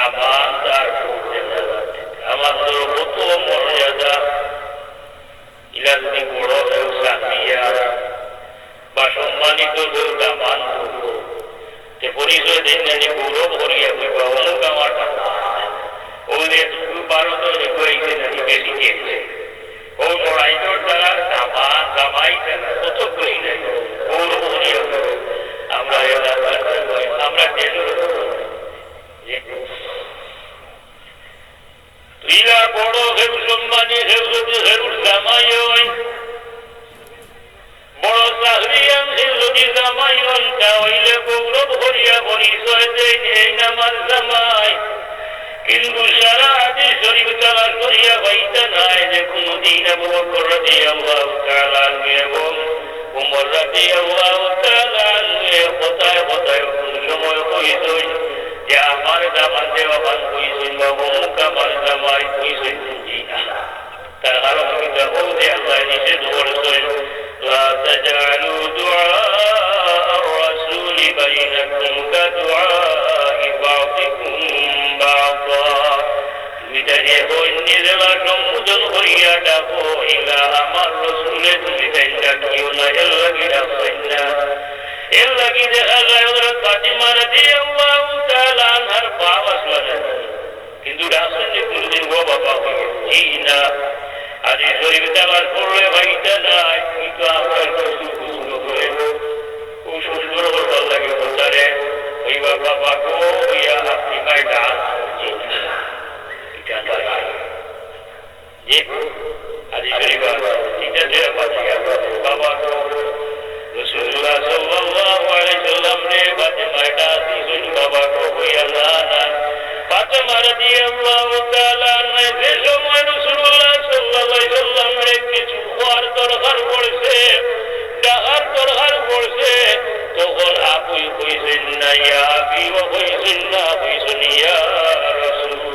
দামানদার আমাদের কত মর্যাদা ইলা যদি বড় কেউ সামিয়া বা সম্মানিত কেউ দামান পরিচয় দিন জানি গৌরব করিয়া কইবা অমুক আমার ওদের ভারত কয়েছে নাকি বেশি দিয়েছে ও লড়াইটোর দ্বারা দামান দামাই কত করি নাই গৌরব করিয়া আমরা আমরা ইলা বড় কেউ সম্মানী কেউ যদি কেউর দামাই হয় বড় চাকরিয়ান কেউ যদি জামাই হন তা হইলে গৌরব করিয়া পরিচয় দেন এই নামার জামাই কিন্তু সারা হাদিস শরীফ তালাশ করিয়া পাইতে নাই যে কোনদিন আবু বকর রাদিয়াল্লাহু তাআলা আনহু এবং উমর রাদিয়াল্লাহু তাআলা আনহু কোথায় কোথায় কোন সময় কইছেন যে আমার দামান দেওয়া বান কইছেন বা অমুক আমার জামাই কইছেন না তার কারণ হইতে ও যে আল্লাহ নিষেধ করেছেন লা তাজআলু দুআ আর-রাসূল বাইনাকুম কাদুআই বা'দিকুম বা'দা তুমি তাকে নিজেরা সম্বোধন করিয়া ডাকো ইলা আমার রসুলে তুমি তাই ডাকিও না এর লাগি ডাকবেন না এর লাগি দেখা যায় হযরত ফাতিমা রাদিয়াল্লাহু তাআলা আনহার বাপ আসলেন কিন্তু রাসূল কোনদিন ও বাবা হই না আদি শরীফ তালাশ করলে ভাইটা নাই কিন্তু আমরা কুসুর করে কুসুর করবার লাগে বলতারে ওই বাবা কো ইয়া আপনি মাইটা ये हादीस शरीफ এটা যে পাঠিয়ে বাবা কো রাসূলুল্লাহ সাল্লাল্লাহু আলাইহি ওয়াসাল্লাম রে ফাতিমা দিছেন বাবা কো ইয়া না ফাতিমা রাদিয়াল্লাহু তাআলা নে যে সময় রাসূলুল্লাহ সাল্লাল্লাহু আলাইহি ওয়াসাল্লাম রে কিছু খাওয়ার দরকার পড়ছে ডাকার দরকার পড়ছে তখন আপুই কইছেন না ইয়া আবি ওয়া কইছেন না কইছেন ইয়া রাসূলুল্লাহ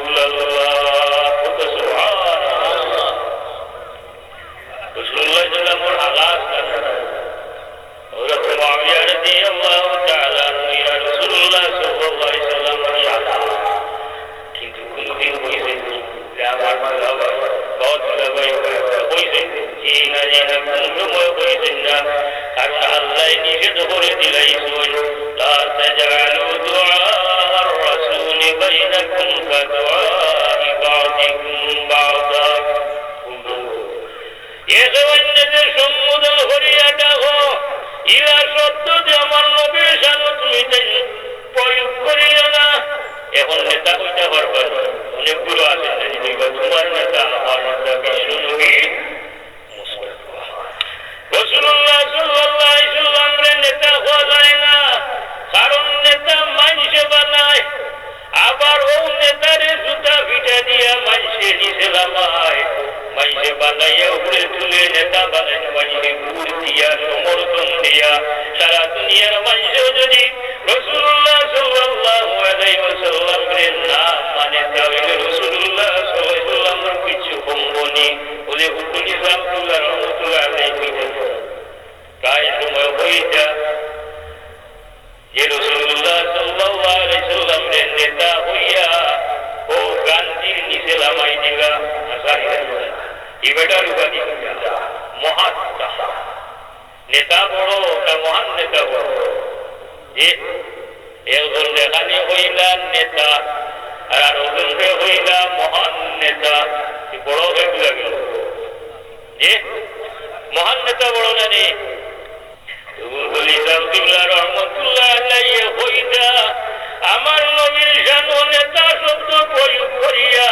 এখন নেতা কইতে পারবেন অনেকগুলো আছেন তোমার নেতা আমার নেতা বিশ্বনবী রাসূলুল্লাহ সাল্লাল্লাহু আলাইহি ওয়াসাল্লামের নেতা হওয়া যায় না কারণ নেতা মানুষে বানায় আবার ও নেতারে জুতা পিটা দিয়া মানুষে নিচে নামায় মানুষে বানাইয়া উপরে তুলে নেতা বানায় মানুষে গুড় দিয়া সমর্থন দিয়া সারা দুনিয়ার মানুষেও যদি রাসূলুল্লাহ সাল্লাল্লাহু আলাইহি ওয়াসাল্লামের নাম মানে তাহলে রাসূলুল্লাহ সাল্লাল্লাহু আলাইহি ওয়াসাল্লামের কিছু কমবনি ওদের হুকুম ইসলাম তুল্লাহ রহমতুল্লাহ আলাইহি প্রায় সময় হইতা যে রাসূলুল্লাহ সাল্লাল্লাহু আলাইহি ওয়াসাল্লামের নেতা হইয়া ও গান্ধীর নিচে লামাই দিলা এবারটার উপাধি মহান নেতা বড় না মহান নেতা বড় একজন দেখানি হইলা নেতা আর ওজনকে হইলা মহান নেতা বড় হয়ে গেল যে মহান নেতা বড় না নেই রহমতুল্লাহ হইতা আমার নবীর শান নেতা শব্দ প্রয়োগ করিয়া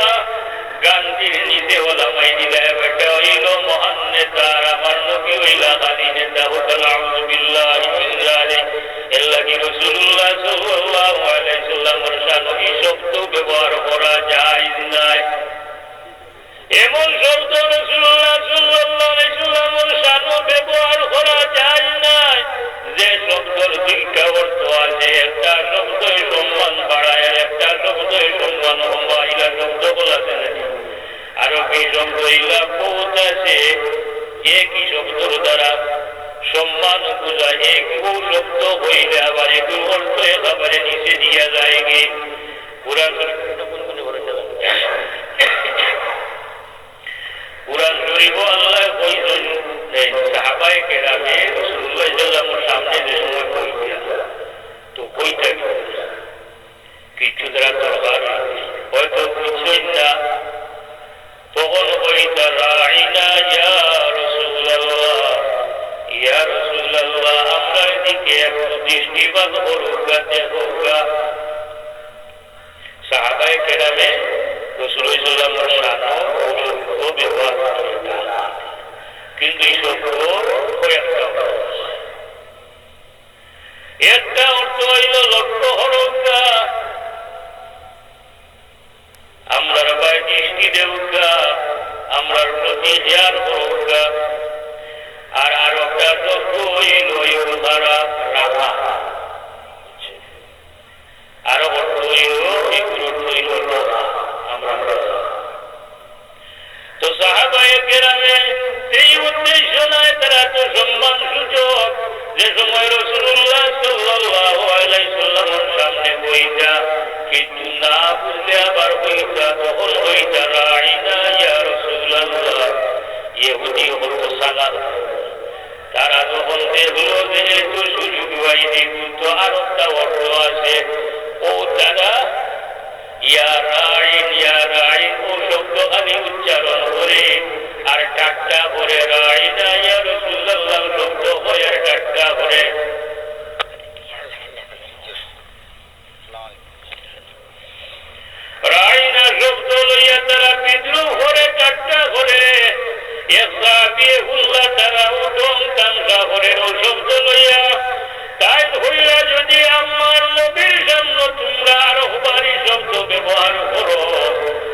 গান্ধীর নিচে ওলামাই দিলা বেটা হইল মহান নেতা আর আমার নবী হইলা খালি নেতা হতো নাউযুবিল্লাহি মিন যালিক এর লাগি রাসূলুল্লাহ সাল্লাল্লাহু আলাইহি ওয়াসাল্লামের শান এই শব্দ ব্যবহার করা জায়েজ নাই এমন শব্দ রাসূলুল্লাহ সাল্লাল্লাহু আলাইহি ওয়াসাল্লামের শান ব্যবহার করা জায়েজ নাই যে শব্দের দুইটা অর্থ আছে একটা শব্দ সম্মান বাড়ায় আর একটা শব্দ সম্মান কমাইলা শব্দ বলাছে আরবি শব্দ ইলা বহুত আছে একই শব্দের দ্বারা সম্মান বোঝায় এক শব্দ হইলে আবার একটু অর্থ একেবারে নিচে দিয়া যায় গে পুরা সাহাবায়ে কেরামে রাসূলুল্লাহ সাল্লাল্লাহু আলাইহি ওয়াসাল্লামের সামনে যে সময় কইয়া তো কইটা কিছু দ্বারা দরকার হয়তো কিছুই না তখন কইতা রাইনা ইয়া রাসূলুল্লাহ ইয়া রাসূলুল্লাহ আমরা এদিকে একটু দৃষ্টিপাত করুকা দেখুকা সাহাবায়ে কেরামে রাসূলুল্লাহ সাল্লাল্লাহু আলাইহি ওয়াসাল্লাম ব্যবহার করতেন কিন্তু এই সব একটা অর্থ হইল লক্ষ্য হরকা আমরার ভাই দৃষ্টি দেউকা আমরার প্রতি হিয়ার হরকা আর আরো একটা লক্ষ্য হইল তারা রাখা আরো অর্থ হইল এগুলো হইল রাখা আমরা তো সাহাবায়ে কেরামে এই উদ্দেশ্য নয় তারা তো সম্মান সূচক যে সময় রাসূলুল্লাহ সাল্লাল্লাহু আলাইহি ওয়াসাল্লামের সামনে বইটা কিন্তু না বুঝলে আবার বইটা তখন বইটা রাইনা ইয়া রাসূলুল্লাহ ইহুদি হলো সালাত তারা যখন দেখলো যে একটু সুযোগ পাইনি তো আর একটা অর্থ আছে ও তারা ইয়া রাইন ও শব্দ খালি উচ্চারণ করে আর টাট্টা করে রাইনা ইয়া রাসূলুল্লাহ শব্দ হয় আর টাট্টা করে রাইনা শব্দ লইয়া তারা বিদ্রোহ করে টাট্টা করে তারা উঠন তামসা করে ও শব্দ লইয়া তাই হইয়া যদি আমার নবীর সামনে তোমরা আরো বাড়ি শব্দ ব্যবহার করো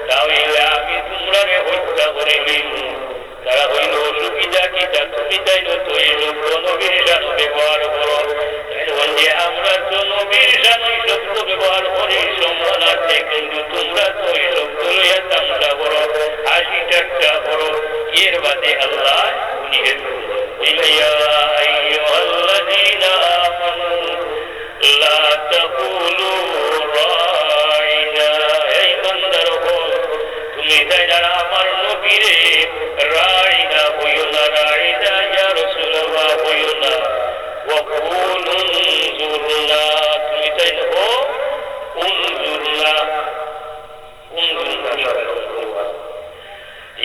তাহলে আমি তোমরা হত্যা করে নিব তারা হইল সুবিধা কিতা তুমি তাই তো এই শব্দ নবীর সামনে ব্যবহার করো যে আমরা তো নবীর সামনে শব্দ ব্যবহার করি সম্মান আছে কিন্তু তোমরা তো এই শব্দ লইয়া তামসা করো হাসি ঠাট্টা করো এর বাদে আল্লাহ নিষেধ ইয়া আইয়ুহাল্লাযীনা আমানু লা তাকুলু রাইনা এই বান্দারগণ তুমি যারা আমার নবীরে রাইনা হইও না রাইনা ইয়া রাসূলুল্লাহ হইও না ওয়া কুলু উনজুরনা তুমি তাই হো উনজুরনা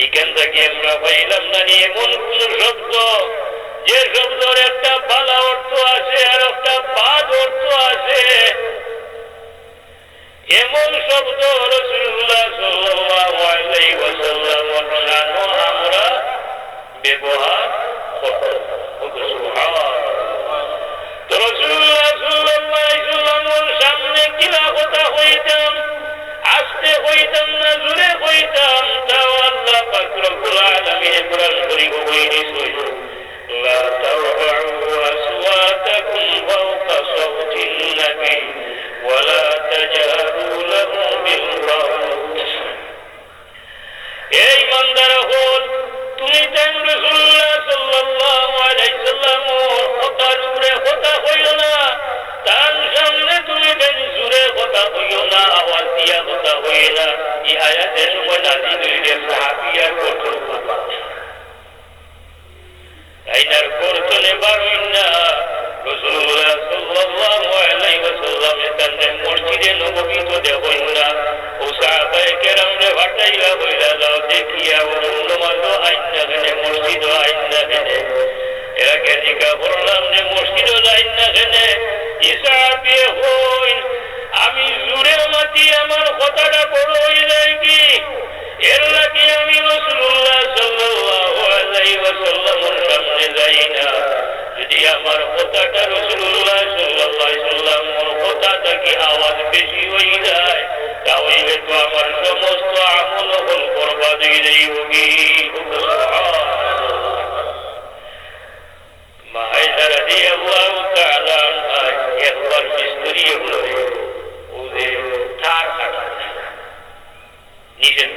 এখান থেকে আমরা পাইলাম না এমন কোন শব্দ যে শব্দের একটা ভালো অর্থ আছে আর একটা বাদ অর্থ আছে এমন শব্দ রাসূলুল্লাহ সাল্লাল্লাহু আলাইহি ওয়াসাল্লাম আমরা ব্যবহার করতাম সুবহানাল্লাহ তো রাসূলুল্লাহ সাল্লাল্লাহু আলাইহি ওয়াসাল্লামের সামনে কিলা কথা হইতাম আস্তে হইতাম না জোরে হইতাম তাও আল্লাহ পাক রব্বুল আলামিন কোরআন শরীফে বলেছেন লা তারফাউ আসওয়াতাকুম ফাওকা সাওতিন নবী ওয়া লা তাজহারু লাহু বিল কাওল এই বান্দারা তুমি তাই রাসূলুল্লাহ সাল্লাল্লাহু আলাইহি ওয়াসাল্লামের কথার উপরে কথা হইও না তার সামনে তুমি তাই জোরে কথা হইও না আওয়াজ দিয়া কথা হইও না এই আয়াতের সময় নাযিল হইলে সাহাবীরা কঠোর কথা আইনার করতলে বারুই না রাসূলুল্লাহ সাল্লাল্লাহু আলাইহি ওয়াসাল্লামের কাছে মসজিদে নববীতে দেখুন না ও সাহাবায়ে কেরামরে ভাটাইলা বইলা যাও দেখিয়া ও নমাজ আইনা গনে মসজিদ আইনা গনে এরা কেদিকা বললাম যে মসজিদ আইনা গনে ইসাবি হইন আমি জুরে মাতি আমার কথাটা বড় হইলে কি এর লাগি আমি রাসূলুল্লাহ সাল্লাল্লাহু আলাইহি ওয়াসাল্লামের সামনে যাই না যদি আমার কথাটা রাসূলুল্লাহ সাল্লাল্লাহু আলাইহি ওয়াসাল্লামের কথাটা কি আওয়াজ বেশি হয়ে যায় তাহলে তো আমার সমস্ত আমল হল বরবাদ হয়ে যাবে মায়েরা রাদিয়াল্লাহু তাআলা একবার মিস্ত্রি হলো ওদের তার কাটা নিষেধ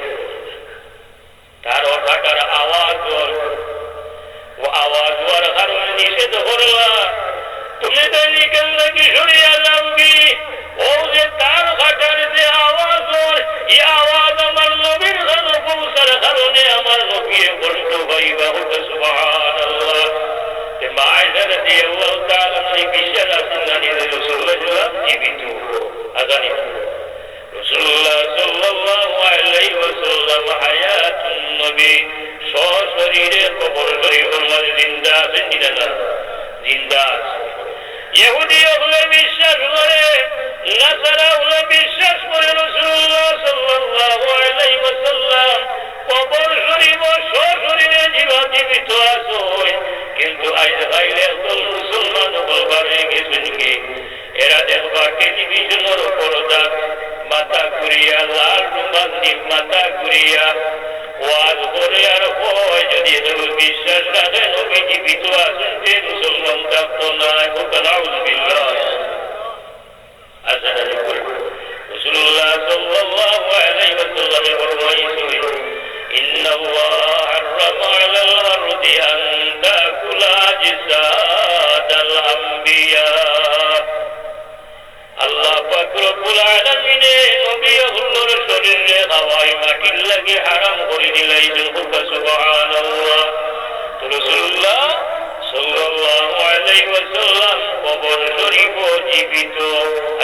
তার কাটার আওয়াজ ও আওয়াজ হওয়ার কারণে নিষেধ করলা তুমি তো নিকেল নাকি সরিয়া যাবি ও যে তার কাটার যে আওয়াজ এই আওয়াজ আমার নবীর কাছে পৌঁছার কারণে আমার নবী কষ্ট পাইবা হতো সুবহানাল্লাহ আয়েশা রাদিয়াল্লাহু তাআলা এই বিশ্বাস আসেন জানি রাসূলুল্লাহ জীবিত আজানি রাসূলুল্লাহ সাল্লাল্লাহু আলাইহি ওয়াসাল্লাম হায়াতুন নবী সশরীরে কবর শরীফের মাঝে জিন্দা আছেন কিনা না জিন্দা আছে ইহুদি ওগুলো বিশ্বাস করে নাসারা ওগুলো বিশ্বাস করে রাসূলুল্লাহ সাল্লাল্লাহু আলাইহি ওয়াসাল্লাম কবর শরীফ সশরীরে জীবিত আছে কিন্তু আজ গাইলে একদল মুসলমান বলবার হয়ে গেছেন কি এরা দেখবা টেলিভিশনের উপর মাথা ঘুরিয়া লাল রুমাল দিয়ে মাথা ঘুরিয়া ওয়াজ করে আর হয় যদি এদের বিশ্বাস রাখে নবী জীবিত আছেন যে মুসলমান থাকতো না নাউযুবিল্লাহ আসাদ রাসূলুল্লাহ সাল্লাল্লাহু আলাইহি ওয়াসাল্লাম ফরমাইছেন ইন্নাল্লাহ হারামা আলাল আরদি আন তাকুলা জিসাদাল আম্বিয়া আল্লাহ পাক রব্বুল আলামিন নবী হুজুর শরীরে হাওয়াই মাটির লাগি হারাম করে দিলাইছেন সুবহানাল্লাহ রাসূলুল্লাহ সাল্লাল্লাহু আলাইহি ওয়াসাল্লাম কবর শরীফ জীবিত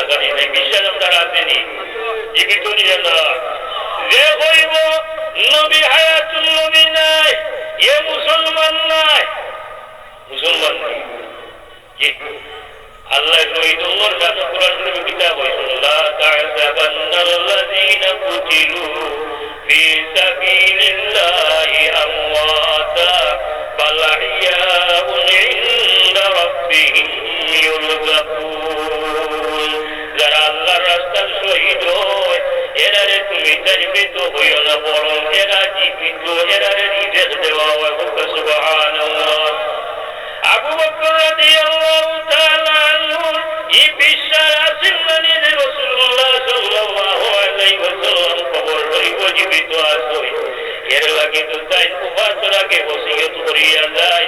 আগামী বিশ্বাস আমরা রাখেনি জীবিত নিয়ে না যে কইব নবী হায়াতুল নবী নাই এ মুসলমান নাই মুসলমান নাই জি আল্লাহ শহীদুল্লাহর সাথে কোরআন শরীফে কিতাব হয়েছিল লা তা'সাবান্নাল্লাযীনা কুতিলু ফি সাবিলিল্লাহি আমওয়াতা বাল আহইয়াউন ইনদা রাব্বিহিম ইউরযাকুন যারা আল্লাহর রাস্তায় শহীদ হয় এরারে তুমি তাজবিত হইও না বরং এরা জীবিত এরারে রিজিক দেওয়া হয় সুবহানাল্লাহ আবু বকর রাদিয়াল্লাহু তাআলা আনহু এই বিশ্বাস আছেন মানে যে রাসূলুল্লাহ সাল্লাল্লাহু আলাইহি ওয়াসাল্লাম কবর শরীফ জীবিত আছে এর লাগি তো তাই উপাসরাকে ওসিয়ত করিয়া যায়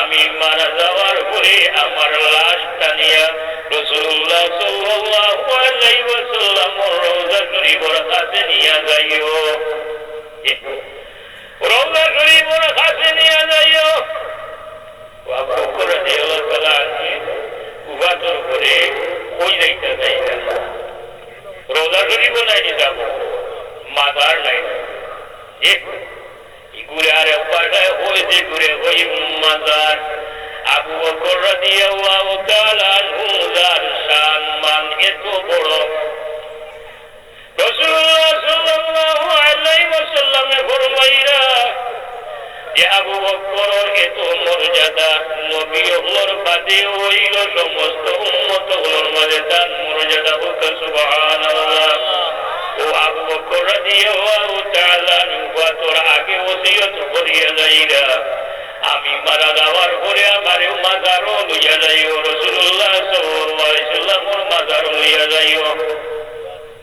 আমি মারা যাওয়ার পরে আমার লাশটা নিয়ে রাসূলুল্লাহ সাল্লাল্লাহু আলাইহি ওয়াসাল্লাম রওজা শরীফের কাছে নিয়ে যাইও রওজা শরীফের কাছে নিয়ে যাইও আবু বকর রাদিয়াল্লাহু তাআলা উবাতর করে কই যাইতে চাই না রওজা শরীফ নাই যাব মাজার নাই ঘুরে আর পাঠায় হয়েছে ঘুরে ওই মাজার আবু বকর রাদিয়াল্লাহু তাআলা আনহু যার সম্মান এত বড় রাসূলুল্লাহ সাল্লাল্লাহু আলাইহি ওয়াসাল্লামে ফরমাইরা যে আবু বকরের এত মর্যাদা নবী ওগুলোর বাদে হইল সমস্ত উম্মত ওগুলোর মাঝে তার মর্যাদা হোক সুবহানাল্লাহ ও আবু বকর রাদিয়াল্লাহু তাআলা তোর আগে ওসিয়ত করিয়া যাইরা আমি মারা যাওয়ার পরে আমারে মাজারও লইয়া যাইও রাসূলুল্লাহ সাল্লাল্লাহু আলাইহি ওয়াসাল্লামের মাজারও লইয়া যাইও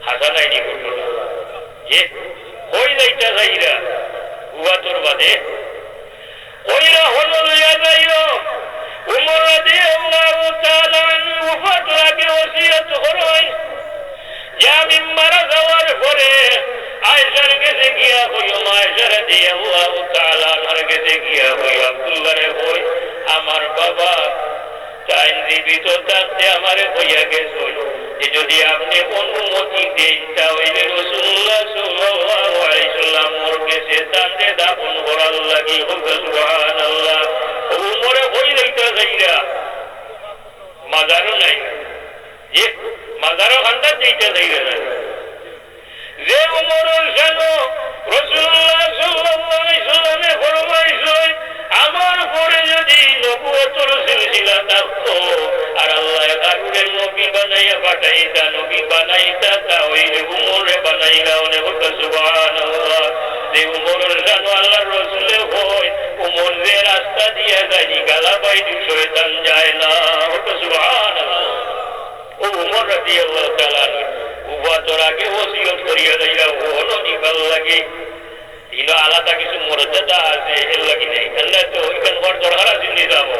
হাসান আইনি করলো যে কই যাইতা যাইরা উবা তোর বাদে কইরা হলো লইয়া যাইও উমর রাদিয়াল্লাহু তাআলা আনহু ফাতর আগে ওসিয়ত করেন যে আমি মারা যাওয়ার পরে আয়েশার কাছে গিয়া হইও আয়েশা রাদিয়াল্লাহু তাআলা আনহার কাছে গিয়া হই আব্দুল্লাহরে হই আমার বাবা তাই জীবিত থাকতে আমারে হইয়া গেছে যে যদি আপনি অনুমতি দেন তাহলে রাসূলুল্লাহ সাল্লাল্লাহু আলাইহি ওয়াসাল্লাম মোর কাছে তাকে দাফন করার লাগি হোক সুবহানাল্লাহ উমরে হই যাইতা যাইরা মাজারও নাই যে মাজারও খান্ডা যাইতা যাইরা যে উমরের জানো রাসূলুল্লাহ সাল্লাল্লাহু আলাইহি ওয়াসাল্লামে ফরমাইছেন আমার পরে যদি নবুয়তের সিলসিলা থাকতো আর আল্লাহ কারুরের নবী বানাইয়া পাঠাইতা নবী বানাইতা তাহলে উমরে বানাইলা অনেক সুবহানাল্লাহ যে উমরের জানো আল্লাহর রাসূলে হয় উমর যে রাস্তা দিয়া যায় গালা বাইরে শয়তান যায় না সুবহানাল্লাহ ও উমর রাদিয়াল্লাহু তাআলা উবাতর আগে ওসিয়ত করিয়া যাইরা ওহনো নিবাল লাগে ইনো আলাদা কিছু মর্যাদা আছে এর লাগি নেই তাহলে তো ওইখান বড় দরকার আছে নিয়ে যাবো